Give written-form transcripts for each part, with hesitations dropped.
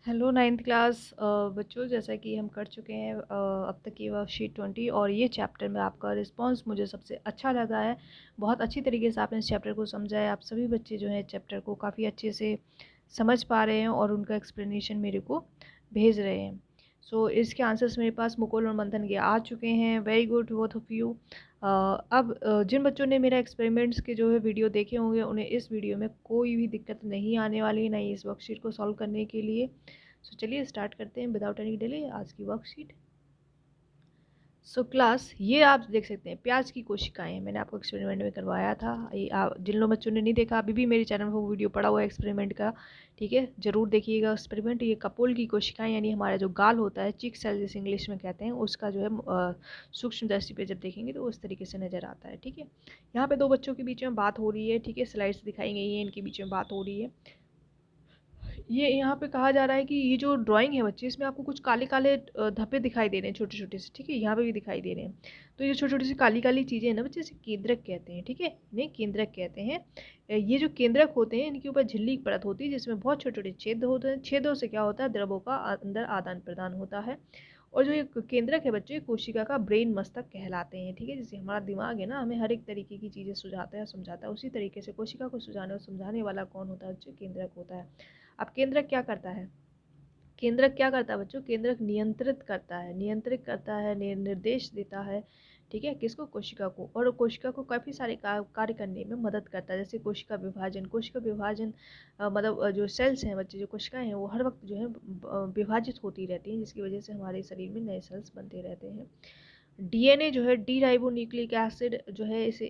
Hello ninth class बच्चों, जैसा कि हम कर चुके हैं अब तक की वर्कशीट 20 और ये चैप्टर में आपका रिस्पांस मुझे सबसे अच्छा लगा है। बहुत अच्छी तरीके से आपने इस चैप्टर को समझा है। आप सभी बच्चे जो है चैप्टर को काफ़ी अच्छे से समझ पा रहे हैं और उनका एक्सप्लेनेशन मेरे को भेज रहे हैं। सो इसके आंसर्स मेरे पास मुकुल और मंथन के आ चुके हैं। Very good both of you. अब जिन बच्चों ने मेरा एक्सपेरिमेंट्स के जो है वीडियो देखे होंगे उन्हें इस वीडियो में कोई भी दिक्कत नहीं आने वाली, नहीं इस वर्कशीट को सॉल्व करने के लिए। सो चलिए स्टार्ट करते हैं विदाउट एनी डिले आज की वर्कशीट। सो क्लास, ये आप देख सकते हैं प्याज की कोशिकाएं हैं। मैंने आपको एक्सपेरिमेंट में करवाया था। जिन लोग बच्चों ने नहीं देखा अभी भी मेरे चैनल पर वो वीडियो पड़ा हुआ है एक्सपेरिमेंट का, ठीक है, जरूर देखिएगा एक्सपेरिमेंट। ये कपोल की कोशिकाएं यानी हमारा जो गाल होता है, चिक सेल जिसे इंग्लिश में कहते हैं, उसका जो है सूक्ष्म दृष्टि पे जब देखेंगे तो उस तरीके से नजर आता है। ठीक है, यहाँ पे दो बच्चों के बीच में बात हो रही है। ठीक है, स्लाइड्स दिखाई गई है, इनके बीच में बात हो रही है। ये यहाँ पे कहा जा रहा है कि ये जो ड्राइंग है बच्चे, इसमें आपको कुछ काले काले धब्बे दिखाई दे रहे हैं, छोटे छोटे से। ठीक है, यहाँ पे भी दिखाई दे रहे हैं। तो ये छोटी छोटी सी काली काली चीज़ें हैं ना बच्चे, इसे केंद्रक कहते हैं। ठीक है, इन्हें केंद्रक कहते हैं। ये जो केंद्रक होते हैं इनके ऊपर झिल्ली की परत होती है जिसमें बहुत छोटे छोटे छेद होते हैं। छेदों से क्या होता है, द्रवों का अंदर आदान प्रदान होता है। और जो ये केंद्रक है बच्चे, कोशिका का ब्रेन मस्तक कहलाते हैं। ठीक है, जैसे हमारा दिमाग है ना, हमें हर एक तरीके की चीज़ें सुझाता है समझाता है, उसी तरीके से कोशिका को सुझाने और समझाने वाला कौन होता है बच्चे, केंद्रक होता है। अब केंद्रक क्या करता है, केंद्रक क्या करता है बच्चों, केंद्रक नियंत्रित करता है, नियंत्रित करता है, निर्देश देता है। ठीक है, किसको, कोशिका को। और कोशिका को काफ़ी सारे कार्य करने में मदद करता है, जैसे कोशिका विभाजन। कोशिका विभाजन मतलब जो सेल्स हैं बच्चे, जो कोशिकाएं हैं, वो हर वक्त जो है विभाजित होती रहती हैं, जिसकी वजह से हमारे शरीर में नए सेल्स बनते रहते हैं। डीएनए जो है, डी राइबो न्यूक्लिक एसिड जो है, इसे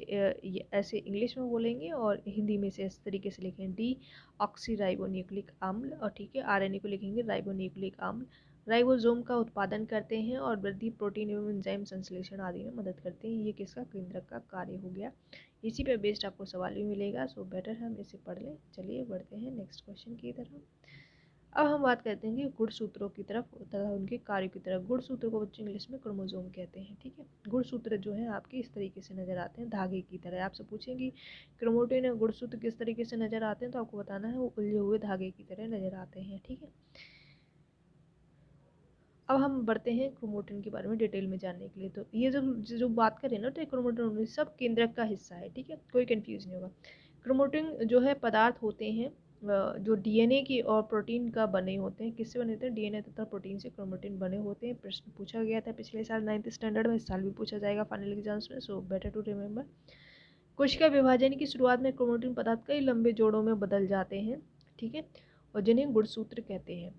ऐसे इंग्लिश में बोलेंगे और हिंदी में से इस तरीके से लिखें, डी ऑक्सी राइबो न्यूक्लिक अम्ल। और ठीक है, आरएनए को लिखेंगे राइबो न्यूक्लिक अम्ल। राइबोसोम का उत्पादन करते हैं और वृद्धि, प्रोटीन एवं एंजाइम संश्लेषण आदि में मदद करते हैं। ये किसका, केंद्रक का कार्य हो गया। इसी पे बेस्ड आपको सवाल भी मिलेगा, सो बेटर हम इसे पढ़ लें। चलिए बढ़ते हैं नेक्स्ट क्वेश्चन की तरफ। अब हम बात करते हैं कि गुणसूत्रों की तरफ तथा उनके कार्य की तरफ। गुणसूत्र को बच्चे इंग्लिश में क्रोमोसोम कहते हैं। ठीक है, गुणसूत्र जो है आपके इस तरीके से नजर आते हैं, धागे की तरह। आपसे पूछेंगे क्रोमोटिन और गुणसूत्र किस तरीके से नजर आते हैं, तो आपको बताना है वो उलझे हुए धागे की तरह नजर आते हैं। ठीक है, अब हम बढ़ते हैं क्रोमोटिन के बारे में डिटेल में जानने के लिए। तो ये जो जो बात करें ना, तो क्रोमोटिन सब केंद्रक का हिस्सा है। ठीक है, कोई कंफ्यूज नहीं होगा। क्रोमोटिन जो है पदार्थ होते हैं जो डीएनए की और प्रोटीन का बने होते हैं। किससे बने होते हैं, डीएनए तथा प्रोटीन से क्रोमोटिन बने होते हैं। प्रश्न पूछा गया था पिछले साल 9th स्टैंडर्ड में, इस साल भी पूछा जाएगा फाइनल एग्जाम्स में, सो बेटर टू रिमेंबर। कोशिका विभाजन की शुरुआत में क्रोमोटिन पदार्थ कई लंबे जोड़ों में बदल जाते हैं। ठीक है, और जिन्हें गुणसूत्र कहते हैं।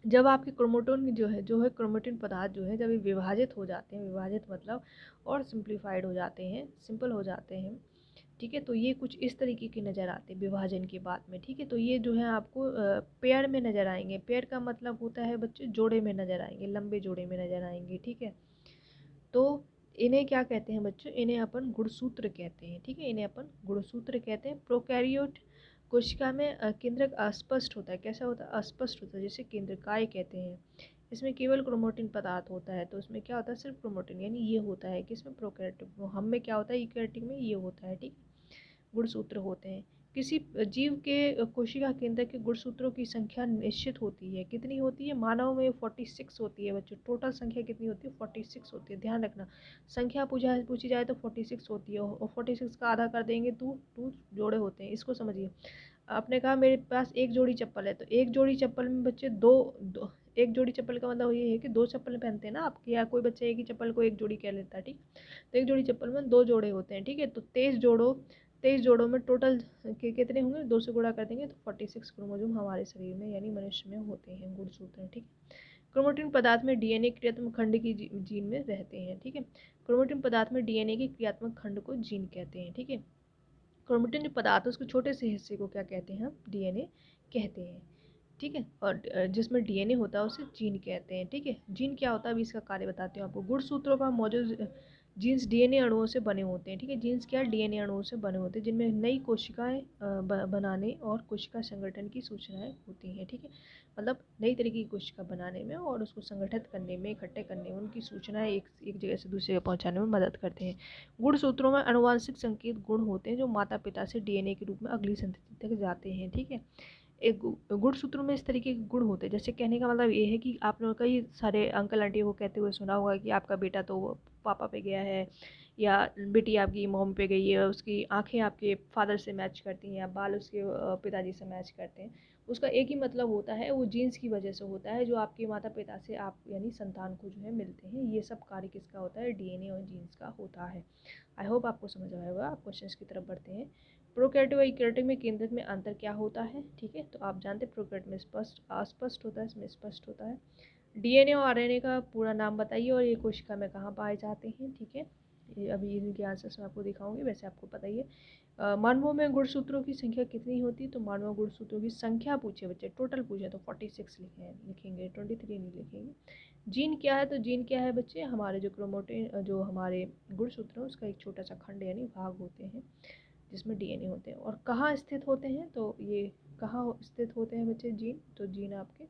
जब आपके क्रोमोटोन जो है क्रोमेटिन पदार्थ जो है, जब ये विभाजित हो जाते हैं, विभाजित मतलब और सिंप्लीफाइड हो जाते हैं, सिंपल हो जाते हैं। ठीक है, तो ये कुछ इस तरीके के नज़र आते हैं विभाजन के बाद में। ठीक है, तो ये जो है आपको पेयर में नज़र आएंगे। पेयर का मतलब होता है बच्चे जोड़े में नज़र आएंगे, लंबे जोड़े में नज़र आएंगे। ठीक है, तो इन्हें क्या कहते हैं बच्चों, इन्हें अपन गुणसूत्र कहते हैं। ठीक है, इन्हें अपन गुणसूत्र कहते हैं। प्रोकैरियोट कोशिका में केंद्रक अस्पष्ट होता है। कैसा होता है, अस्पष्ट होता है, जिसे केंद्रकाय कहते हैं। इसमें केवल क्रोमोटिन पदार्थ होता है। तो इसमें क्या होता है, सिर्फ क्रोमोटिन, यानी ये होता है कि इसमें प्रोकैरियोटिक, हम में क्या होता है, यूकैरियोटिक में ये होता है। ठीक, गुणसूत्र होते हैं। किसी जीव के कोशिका केंद्र के गुणसूत्रों की संख्या निश्चित होती है। कितनी होती है, मानव में 46 होती है बच्चों। टोटल संख्या कितनी होती है, 46 होती है। ध्यान रखना, संख्या पूछी जाए तो 46 होती है, और 46 का आधा कर देंगे तो 2 जोड़े होते हैं। इसको समझिए। आपने कहा मेरे पास एक जोड़ी चप्पल है, तो एक जोड़ी चप्पल में बच्चे दो एक जोड़ी चप्पल का मतलब ये है कि दो चप्पल पहनते हैं ना आप, या कोई बच्चा एक ही चप्पल को एक जोड़ी कह लेता है। ठीक, तो एक जोड़ी चप्पल में 2 जोड़े होते हैं। ठीक है, तो 23 जोड़ों में टोटल के कितने होंगे, 2 से गुणा कर देंगे तो 46 क्रोमोसोम हमारे शरीर में यानी मनुष्य में होते हैं, गुणसूत्र। ठीक, क्रोमोटिन पदार्थ में डीएनए क्रियात्मक खंड की जीन में रहते हैं। ठीक है, क्रोमोटिन पदार्थ में डीएनए के क्रियात्मक खंड को जीन कहते हैं। ठीक है, क्रोमोटिन जो पदार्थ है उसके छोटे से हिस्से को क्या कहते हैं, हम डीएनए कहते हैं। ठीक है, और जिसमें डीएनए होता है उसे जीन कहते हैं। ठीक है, जीन क्या होता है अभी इसका कार्य बताती हूँ आपको। गुणसूत्रों का मौजूद जीन्स डीएनए अणुओं से बने होते हैं। ठीक है, जीन्स क्या, डीएनए अणुओं से बने होते हैं, जिनमें नई कोशिकाएं बनाने और कोशिका संगठन की सूचनाएं होती हैं। ठीक है, मतलब नई तरीके की कोशिका बनाने में और उसको संगठित करने में, इकट्ठे करने में, उनकी सूचनाएं एक जगह से दूसरी जगह पहुंचाने में मदद करते हैं। गुणसूत्रों में आनुवांशिक संकेत गुण होते हैं जो माता पिता से डीएनए के रूप में अगली संतति तक जाते हैं। ठीक है, एक गुणसूत्रों में इस तरीके के गुण होते हैं। जैसे कहने का मतलब ये है कि आप लोगों का, ये सारे अंकल आंटी को कहते हुए सुना होगा कि आपका बेटा तो पापा पे गया है, या बेटी आपकी मॉम पे गई है, उसकी आंखें आपके फादर से मैच करती हैं, या बाल उसके पिताजी से मैच करते हैं। उसका एक ही मतलब होता है, वो जीन्स की वजह से होता है, जो आपके माता पिता से आप यानी संतान को जो है मिलते हैं। ये सब कार्य किसका होता है? डीएनए और जीन्स का होता है। आई होप आपको समझ आया होगा। आप क्वेश्चंस की तरफ बढ़ते हैं। प्रोकैरियोट और यूकैरियोट में केंद्रक में अंतर क्या होता है? ठीक है, तो आप जानते हैं प्रोकैरियोट में स्पष्ट अस्पष्ट होता है, इसमें स्पष्ट होता है। डीएनए और आरएनए का पूरा नाम बताइए और ये कोशिका में कहाँ पाए जाते हैं? ठीक है, ये अभी इनके आंसर्स मैं आपको दिखाऊंगी, वैसे आपको पता ही है। मानवों में गुणसूत्रों की संख्या कितनी होती है? तो मानव गुणसूत्रों की संख्या पूछे बच्चे, टोटल पूछे तो 46 लिखेंगे, 23 नहीं लिखेंगे। जीन क्या है? तो जीन क्या है बच्चे? हमारे जो क्रोमोटिन, जो हमारे गुणसूत्र है उसका एक छोटा सा खंड यानी भाग होते हैं, जिसमें डीएनए होते हैं। और कहाँ स्थित होते हैं? तो ये कहाँ स्थित होते हैं बच्चे जीन? तो जीन आपके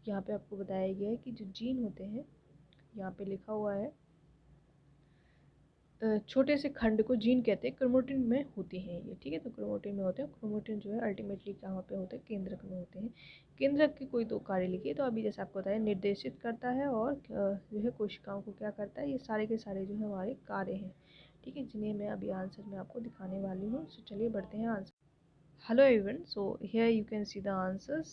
यहाँ पे आपको बताया गया है कि जो जीन होते हैं, यहाँ पे लिखा हुआ है, छोटे से खंड को जीन कहते हैं, क्रोमोटिन में होती हैं ये। ठीक है, तो क्रोमोटिन में होते हैं। क्रोमोटिन जो है अल्टीमेटली कहाँ पे होते हैं? केंद्रक में होते हैं। केंद्रक के कोई दो कार्य लिखिए। तो अभी जैसे आपको बताया, निर्देशित करता है और जो है कोशिकाओं को क्या करता है? ये सारे के सारे जो है हमारे कार्य हैं, ठीक है, जिन्हें मैं अभी आंसर में आपको दिखाने वाली हूँ। सो चलिए बढ़ते हैं answer. Hello everyone, so here you can see the answers.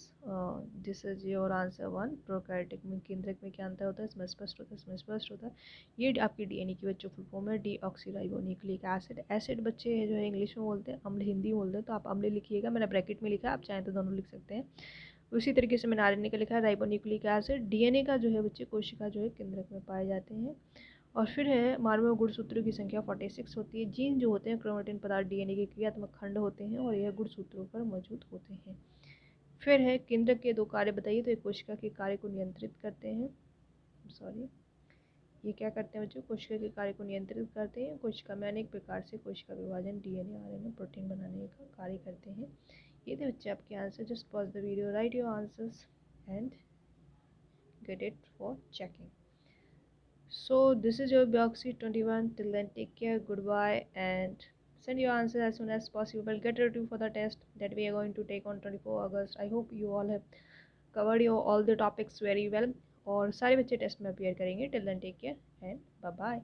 This is your answer 1। Prokaryotic में केंद्रक में क्या अंतर होता है? इसमें स्पष्ट होता है, इसमें स्पष्ट होता है। ये आपकी डीएनए की बच्चों फुल फॉर्म है, डीऑक्सीराइबोन्यूक्लिक एसिड। एसिड बच्चे जो है इंग्लिश में बोलते हैं, अम्ल हिंदी में बोलते हैं, तो आप अम्ल लिखिएगा, मैंने ब्रैकेट में लिखा है, आप चाहें तो दोनों लिख सकते हैं। उसी तरीके से मैंने आरएनए का लिखा है, राइबोन्यूक्लिक एसिड। डीएनए का जो है बच्चे कोशिका जो है केंद्रक में पाए जाते हैं। और फिर है, मानव गुणसूत्रों की संख्या 46 होती है। जीन जो होते हैं क्रोमेटिन पदार्थ डीएनए के क्रियात्मक खंड होते हैं और यह गुणसूत्रों पर मौजूद होते हैं। फिर है, केंद्रक के दो कार्य बताइए। तो एक कोशिका के कार्य को नियंत्रित करते हैं, सॉरी, ये क्या करते हैं बच्चों? कोशिका के कार्य को नियंत्रित करते हैं। कोशिका में अनेक प्रकार से कोशिका विभाजन, डीएनए आरएनए प्रोटीन बनाने का कार्य करते हैं। ये थे बच्चे आपके answer. Just pause the video, right your answers and get it for checking. So this is your Bioxy 21. Till then, take care, goodbye, and send your answers as soon as possible. Get ready for the test that we are going to take on 24 August. I hope you all have covered your all the topics very well. और सारे बच्चे test में appear करेंगे. Till then, take care and bye bye.